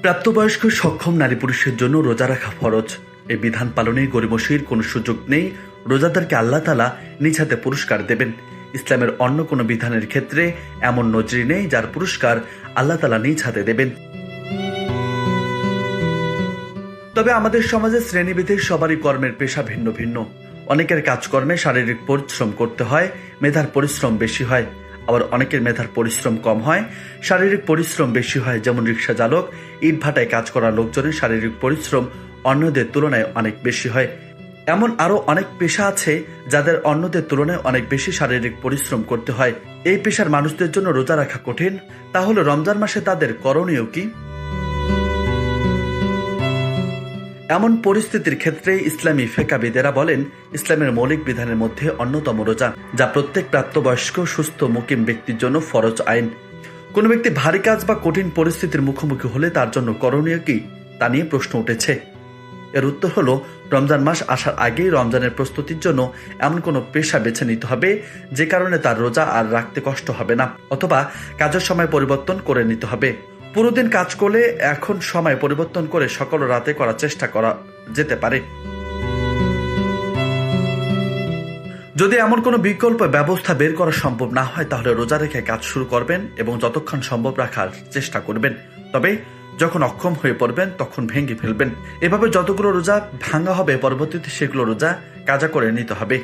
প্রাপ্তবয়স্ক সক্ষম নারী পুরুষের জন্য রোজা রাখা ফরজ। এই বিধান পালনে গরিমসির কোনো সুযোগ নেই। রোজাদারকে আল্লাহ তাআলা নিজ হাতে পুরস্কার দেবেন। ইসলামের অন্য কোনো বিধানের ক্ষেত্রে এমন নজির নেই যার পুরস্কার আল্লাহ তাআলা নিজ হাতে দেবেন। তবে আমাদের সমাজে শ্রেণীভেদে সবারই কর্মের পেশা ভিন্ন ভিন্ন। অনেকের কাজকর্মে শারীরিক পরিশ্রম করতে হয়, মেধার পরিশ্রম বেশি হয়। আবার অনেকের মেধার পরিশ্রম কম হয়, শারীরিক পরিশ্রম বেশি হয়। যেমন রিক্সা চালক, ইট ভাটায় কাজ করা লোকজনের শারীরিক পরিশ্রম অন্যদের তুলনায় অনেক বেশি হয়। এমন আরো অনেক পেশা আছে যাদের অন্যদের তুলনায় অনেক বেশি শারীরিক পরিশ্রম করতে হয়। এই পেশার মানুষদের জন্য রোজা রাখা কঠিন। তাহলে রমজান মাসে তাদের করণীয় কি? এমন পরিস্থিতির ক্ষেত্রে ইসলামী ফিকহবিদেরা বলেন, ইসলামের মৌলিক বিধানের মধ্যে অন্যতম রোজা, যা প্রত্যেক প্রাপ্তবয়স্ক সুস্থ মুকিম ব্যক্তির জন্য ফরজ আইন। কোনো ব্যক্তি ভারী কাজ বা কঠিন পরিস্থিতির মুখোমুখি হলে তার জন্য করণীয় কি, তা নিয়ে প্রশ্ন উঠেছে। এর উত্তর হলো, রমজান মাস আসার আগেই রমজানের প্রস্তুতির জন্য এমন কোনো পেশা বেছে নিতে হবে যে কারণে তার রোজা আর রাখতে কষ্ট হবে না, অথবা কাজের সময় পরিবর্তন করে নিতে হবে। পুরো দিন কাজ করলে এখন সময় পরিবর্তন করে সকাল রাতে করার চেষ্টা করা যেতে পারে। যদি এমন কোনো বিকল্প ব্যবস্থা বের করা সম্ভব না হয়, তাহলে রোজা রেখে কাজ শুরু করবেন এবং যতক্ষণ সম্ভব রাখার চেষ্টা করবেন। তবে যখন অক্ষম হয়ে পড়বেন তখন ভেঙে ফেলবেন। এভাবে যতগুলো রোজা ভাঙা হবে, পরবর্তীতে সেগুলো রোজা কাজা করে নিতে হবে।